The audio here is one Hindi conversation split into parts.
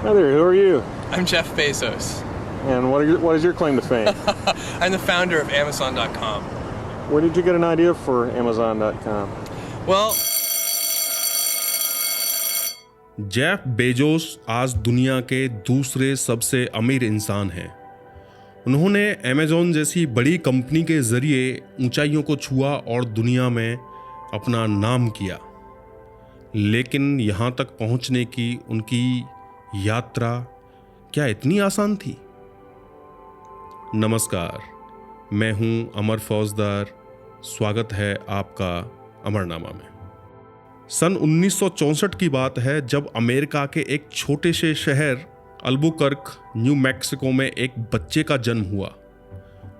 Hi there, who are you? I'm Jeff Bezos. And what is your claim to fame? I'm the founder of Amazon.com. Where did you get an idea for Amazon.com? Well, Jeff Bezos आज दुनिया के दूसरे सबसे अमीर इंसान हैं। उन्होंने अमेज़ॉन जैसी बड़ी कंपनी के ज़रिए ऊंचाइयों को छुआ और दुनिया में अपना नाम किया। लेकिन यहाँ तक पहुँचने की उनकी यात्रा क्या इतनी आसान थी? नमस्कार, मैं हूँ अमर फौजदार। स्वागत है आपका अमरनामा में। सन 1964 की बात है जब अमेरिका के एक छोटे से शहर अल्बुकर्क, न्यू मैक्सिको में एक बच्चे का जन्म हुआ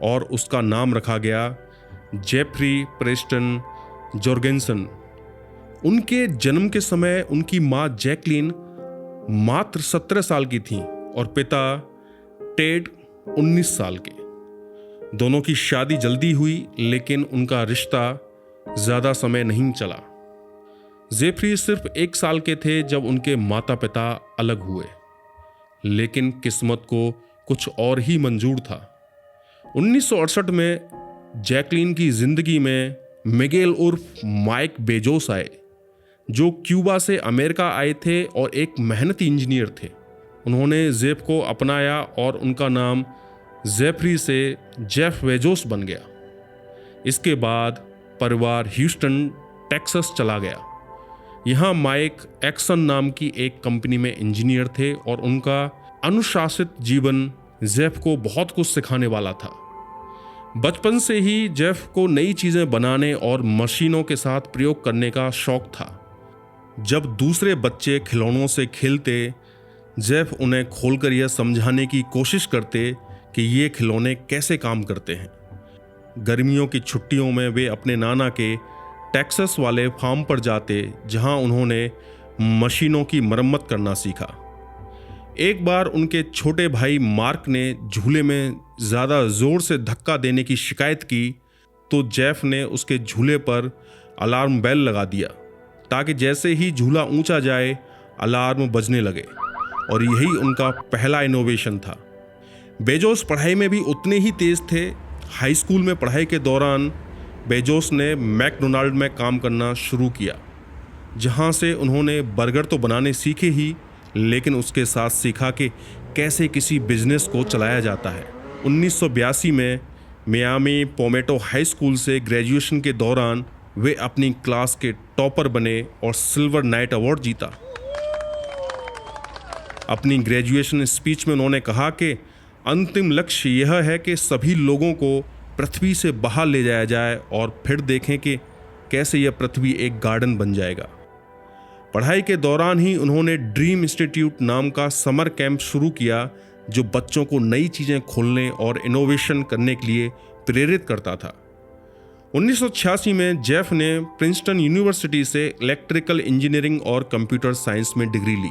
और उसका नाम रखा गया जेफ्री प्रेस्टन जॉर्गेनसन। उनके जन्म के समय उनकी माँ जैकलीन मात्र 17 साल की थी और पिता टेड 19 साल के। दोनों की शादी जल्दी हुई, लेकिन उनका रिश्ता ज़्यादा समय नहीं चला। जेफ्री सिर्फ 1 साल के थे जब उनके माता पिता अलग हुए, लेकिन किस्मत को कुछ और ही मंजूर था। 1968 में जैकलीन की जिंदगी में मिगेल उर्फ माइक बेजोस आए, जो क्यूबा से अमेरिका आए थे और एक मेहनती इंजीनियर थे। उन्होंने जेफ को अपनाया और उनका नाम जेफ्री से जेफ बेजोस बन गया। इसके बाद परिवार ह्यूस्टन, टेक्सास चला गया। यहाँ माइक एक्सन नाम की एक कंपनी में इंजीनियर थे और उनका अनुशासित जीवन जेफ को बहुत कुछ सिखाने वाला था। बचपन से ही जेफ को नई चीज़ें बनाने और मशीनों के साथ प्रयोग करने का शौक था। जब दूसरे बच्चे खिलौनों से खेलते, जेफ उन्हें खोलकर यह समझाने की कोशिश करते कि ये खिलौने कैसे काम करते हैं। गर्मियों की छुट्टियों में वे अपने नाना के टेक्सास वाले फार्म पर जाते, जहां उन्होंने मशीनों की मरम्मत करना सीखा। एक बार उनके छोटे भाई मार्क ने झूले में ज़्यादा ज़ोर से धक्का देने की शिकायत की, तो जेफ ने उसके झूले पर अलार्म बेल लगा दिया ताकि जैसे ही झूला ऊंचा जाए अलार्म बजने लगे, और यही उनका पहला इनोवेशन था। बेजोस पढ़ाई में भी उतने ही तेज़ थे। हाई स्कूल में पढ़ाई के दौरान बेजोस ने मैकडोनाल्ड में काम करना शुरू किया, जहां से उन्होंने बर्गर तो बनाने सीखे ही, लेकिन उसके साथ सीखा कि कैसे किसी बिजनेस को चलाया जाता है। 1982 में मियामी पोमेटो हाई स्कूल से ग्रेजुएशन के दौरान वे अपनी क्लास के टॉपर बने और सिल्वर नाइट अवार्ड जीता। अपनी ग्रेजुएशन स्पीच में उन्होंने कहा कि अंतिम लक्ष्य यह है कि सभी लोगों को पृथ्वी से बाहर ले जाया जाए और फिर देखें कि कैसे यह पृथ्वी एक गार्डन बन जाएगा। पढ़ाई के दौरान ही उन्होंने ड्रीम इंस्टीट्यूट नाम का समर कैंप शुरू किया, जो बच्चों को नई चीज़ें खोलने और इनोवेशन करने के लिए प्रेरित करता था। 1986 में जेफ ने प्रिंसटन यूनिवर्सिटी से इलेक्ट्रिकल इंजीनियरिंग और कंप्यूटर साइंस में डिग्री ली।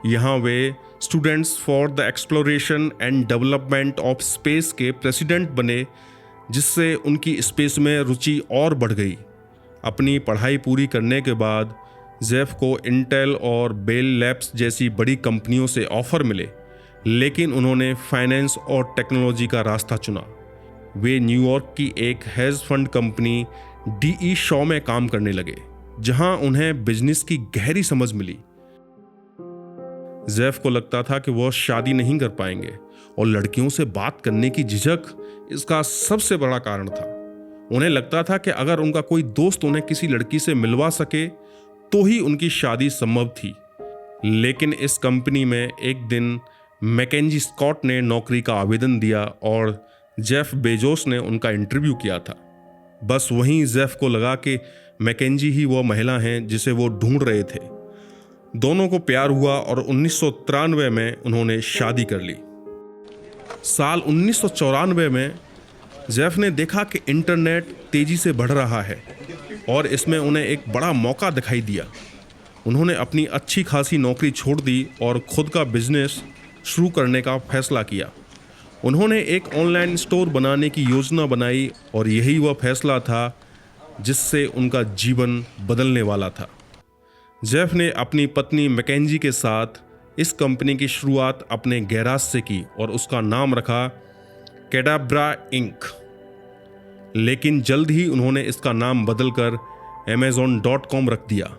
यहाँ वे students for the exploration and development of space के प्रेसिडेंट बने, जिससे उनकी स्पेस में रुचि और बढ़ गई। अपनी पढ़ाई पूरी करने के बाद जेफ को इंटेल और बेल लैब्स जैसी बड़ी कंपनियों से ऑफर मिले, लेकिन उन्होंने फाइनेंस और टेक्नोलॉजी का रास्ता चुना। वे न्यूयॉर्क की एक hedge fund company D E Shaw में काम करने लगे, जहां उन्हें बिजनेस की गहरी समझ मिली। जेफ को लगता था कि वह शादी नहीं कर पाएंगे और लड़कियों से बात करने की झिझक इसका सबसे बड़ा कारण था। उन्हें लगता था कि अगर उनका कोई दोस्त उन्हें किसी लड़की से मिलवा सके तो ही उनकी शादी संभव थी। लेकिन इस कंपनी में एक दिन मैकेंजी स्कॉट ने नौकरी का आवेदन दिया और जेफ बेजोस ने उनका इंटरव्यू किया था। बस वहीं जेफ को लगा कि मैकेंजी ही वो महिला हैं जिसे वो ढूंढ रहे थे। दोनों को प्यार हुआ और 1993 में उन्होंने शादी कर ली। साल 1994 में जेफ ने देखा कि इंटरनेट तेजी से बढ़ रहा है और इसमें उन्हें एक बड़ा मौका दिखाई दिया। उन्होंने अपनी अच्छी खासी नौकरी छोड़ दी और खुद का बिजनेस शुरू करने का फैसला किया। उन्होंने एक ऑनलाइन स्टोर बनाने की योजना बनाई और यही वह फैसला था जिससे उनका जीवन बदलने वाला था। जेफ ने अपनी पत्नी मैकेंजी के साथ इस कंपनी की शुरुआत अपने गैराज से की और उसका नाम रखा कैडाब्रा इंक। लेकिन जल्द ही उन्होंने इसका नाम बदलकर Amazon.com रख दिया।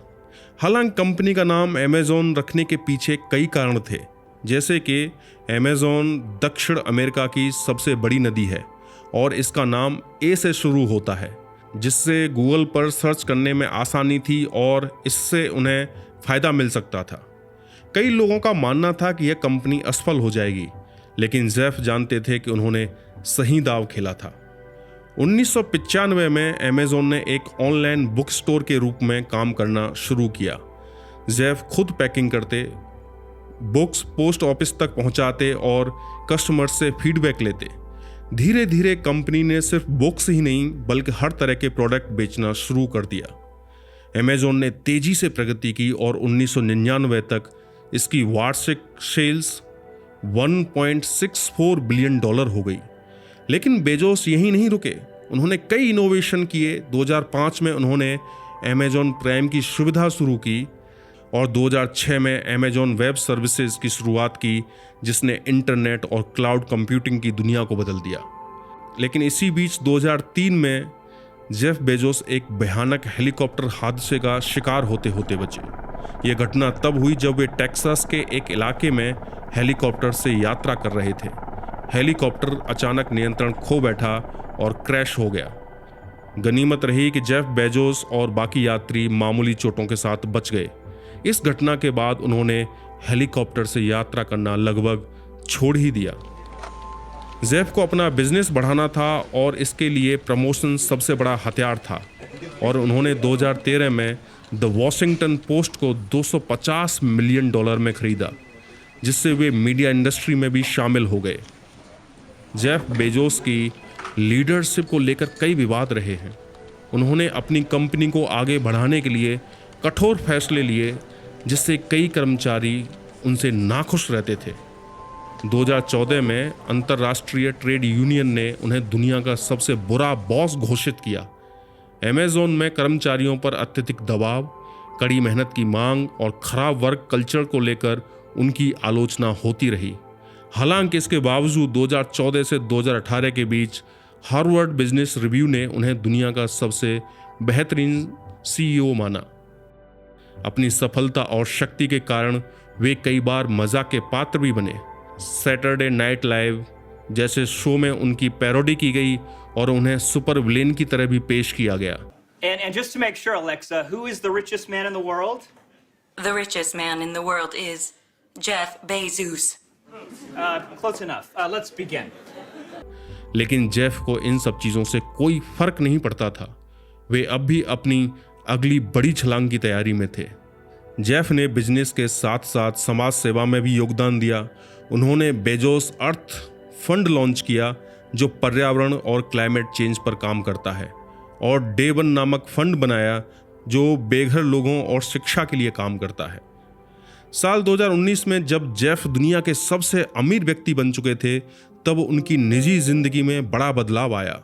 हालांकि कंपनी का नाम Amazon रखने के पीछे कई कारण थे, जैसे कि Amazon दक्षिण अमेरिका की सबसे बड़ी नदी है और इसका नाम ए से शुरू होता है, जिससे गूगल पर सर्च करने में आसानी थी और इससे उन्हें फ़ायदा मिल सकता था। कई लोगों का मानना था कि यह कंपनी असफल हो जाएगी, लेकिन जेफ जानते थे कि उन्होंने सही दाव खेला था। 1995 में अमेज़न ने एक ऑनलाइन बुक स्टोर के रूप में काम करना शुरू किया। जेफ खुद पैकिंग करते, बुक्स पोस्ट ऑफिस तक पहुंचाते और कस्टमर्स से फीडबैक लेते। धीरे धीरे कंपनी ने सिर्फ बुक्स ही नहीं बल्कि हर तरह के प्रोडक्ट बेचना शुरू कर दिया। अमेज़न ने तेजी से प्रगति की और 1999 तक इसकी वार्षिक सेल्स $1.64 बिलियन हो गई। लेकिन बेजोस यहीं नहीं रुके, उन्होंने कई इनोवेशन किए। 2005 में उन्होंने अमेज़न प्राइम की सुविधा शुरू की और 2006 में अमेज़न वेब सर्विसेज की शुरुआत की, जिसने इंटरनेट और क्लाउड कंप्यूटिंग की दुनिया को बदल दिया। लेकिन इसी बीच 2003 में जेफ बेजोस एक भयानक हेलीकॉप्टर हादसे का शिकार होते होते बचे। यह घटना तब हुई जब वे टेक्सास के एक इलाके में हेलीकॉप्टर से यात्रा कर रहे थे। हेलीकॉप्टर अचानक नियंत्रण खो बैठा और क्रैश हो गया। गनीमत रही कि जेफ बेजोस और बाकी यात्री मामूली चोटों के साथ बच गए। इस घटना के बाद उन्होंने हेलीकॉप्टर से यात्रा करना लगभग छोड़ ही दिया। जेफ को अपना बिजनेस बढ़ाना था और इसके लिए प्रमोशन सबसे बड़ा हथियार था और उन्होंने 2013 में द वॉशिंगटन पोस्ट को $250 मिलियन में खरीदा, जिससे वे मीडिया इंडस्ट्री में भी शामिल हो गए। जेफ बेजोस की लीडरशिप को लेकर कई विवाद रहे हैं। उन्होंने अपनी कंपनी को आगे बढ़ाने के लिए कठोर फैसले लिए, जिससे कई कर्मचारी उनसे नाखुश रहते थे। 2014 में अंतर्राष्ट्रीय ट्रेड यूनियन ने उन्हें दुनिया का सबसे बुरा बॉस घोषित किया। अमेज़न में कर्मचारियों पर अत्यधिक दबाव, कड़ी मेहनत की मांग और खराब वर्क कल्चर को लेकर उनकी आलोचना होती रही। हालांकि इसके बावजूद 2014 से 2018 के बीच हार्वर्ड बिजनेस रिव्यू ने उन्हें दुनिया का सबसे बेहतरीन CEO माना। अपनी सफलता और शक्ति के कारण वे कई बार मजाक के पात्र भी बने। सैटरडे नाइट लाइव जैसे शो में उनकी पैरोडी की गई और उन्हें सुपर विलेन की तरह भी पेश किया गया। And just to make sure, Alexa, who is the richest man in the world? The richest man in the world is Jeff Bezos. Close enough. Let's begin. लेकिन जेफ को इन सब चीज़ों से कोई फर्क नहीं पड़ता था। वे अब भी अपनी अगली बड़ी छलांग की तैयारी में थे। जेफ ने बिजनेस के साथ साथ समाज सेवा में भी योगदान दिया। उन्होंने बेजोस अर्थ फंड लॉन्च किया, जो पर्यावरण और क्लाइमेट चेंज पर काम करता है, और डे वन नामक फंड बनाया, जो बेघर लोगों और शिक्षा के लिए काम करता है। साल 2019 में जब जेफ दुनिया के सबसे अमीर व्यक्ति बन चुके थे, तब उनकी निजी जिंदगी में बड़ा बदलाव आया।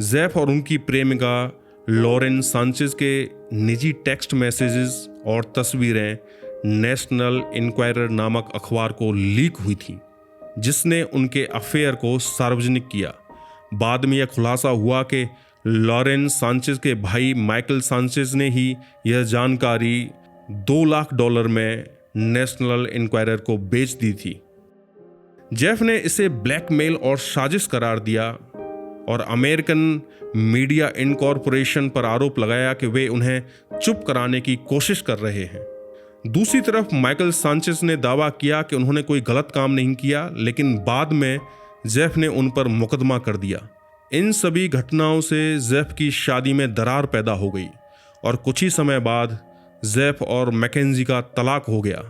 जेफ और उनकी प्रेमिका लॉरेन सांचेज के निजी टेक्स्ट मैसेजेस और तस्वीरें नेशनल इंक्वायरर नामक अखबार को लीक हुई थी, जिसने उनके अफेयर को सार्वजनिक किया। बाद में यह खुलासा हुआ कि लॉरेन सांचेज के भाई माइकल सांचेज ने ही यह जानकारी $2 लाख में नेशनल इंक्वायरर को बेच दी थी। जेफ ने इसे ब्लैकमेल और साजिश करार दिया और अमेरिकन मीडिया इनकॉर्पोरेशन पर आरोप लगाया कि वे उन्हें चुप कराने की कोशिश कर रहे हैं। दूसरी तरफ माइकल सांचेज ने दावा किया कि उन्होंने कोई गलत काम नहीं किया, लेकिन बाद में जेफ ने उन पर मुकदमा कर दिया। इन सभी घटनाओं से जेफ की शादी में दरार पैदा हो गई और कुछ ही समय बाद जेफ और मैकेंजी का तलाक हो गया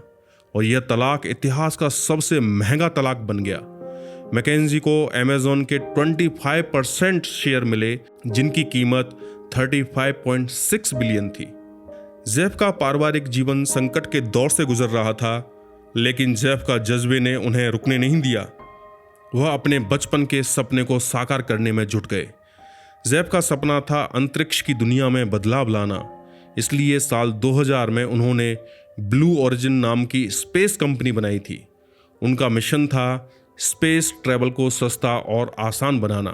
और यह तलाक इतिहास का सबसे महंगा तलाक बन गया। मैकेंजी को अमेज़न के 25% शेयर मिले, जिनकी कीमत 35.6 बिलियन थी। जेफ का पारिवारिक जीवन संकट के दौर से गुजर रहा था, लेकिन जेफ का जज्बे ने उन्हें रुकने नहीं दिया। वह अपने बचपन के सपने को साकार करने में जुट गए। जेफ का सपना था अंतरिक्ष की दुनिया में बदलाव लाना, इसलिए साल 2000 में उन्होंने ब्लू ओरिजिन नाम की स्पेस कंपनी बनाई थी। उनका मिशन था स्पेस ट्रैवल को सस्ता और आसान बनाना।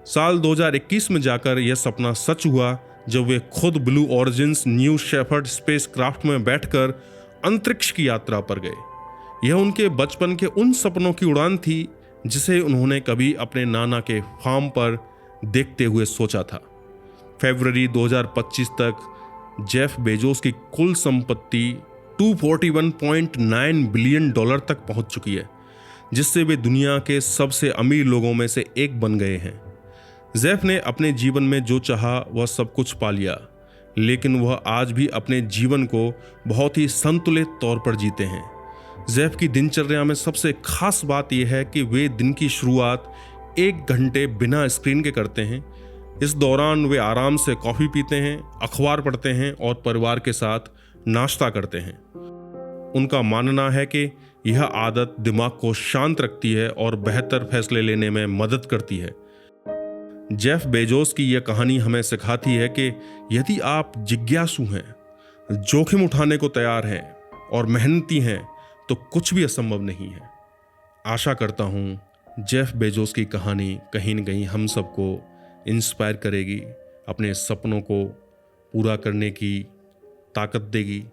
साल 2021 में जाकर यह सपना सच हुआ जब वे खुद blue origins new shepherd space craft में बैठकर अंतरिक्ष की यात्रा पर गए। यह उनके बचपन के उन सपनों की उड़ान थी जिसे उन्होंने कभी अपने नाना के फार्म पर देखते हुए सोचा था। फरवरी 2025 तक जेफ बेजोस की कुल संपत्ति $241.9 बिलियन तक पहुंच चुकी है, जिससे वे दुनिया के सबसे अमीर लोगों में से एक बन गए हैं। जेफ ने अपने जीवन में जो चाहा वह सब कुछ पा लिया, लेकिन वह आज भी अपने जीवन को बहुत ही संतुलित तौर पर जीते हैं। जेफ की दिनचर्या में सबसे खास बात यह है कि वे दिन की शुरुआत 1 घंटे बिना स्क्रीन के करते हैं। इस दौरान वे आराम से कॉफ़ी पीते हैं, अखबार पढ़ते हैं और परिवार के साथ नाश्ता करते हैं। उनका मानना है कि यह आदत दिमाग को शांत रखती है और बेहतर फैसले लेने में मदद करती है। जेफ बेजोस की यह कहानी हमें सिखाती है कि यदि आप जिज्ञासु हैं, जोखिम उठाने को तैयार हैं और मेहनती हैं, तो कुछ भी असंभव नहीं है। आशा करता हूँ जेफ बेजोस की कहानी कहीं न कहीं हम सबको इंस्पायर करेगी, अपने सपनों को पूरा करने की ताकत देगी।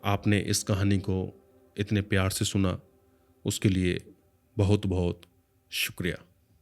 आपने इस कहानी को इतने प्यार से सुना, उसके लिए बहुत बहुत शुक्रिया।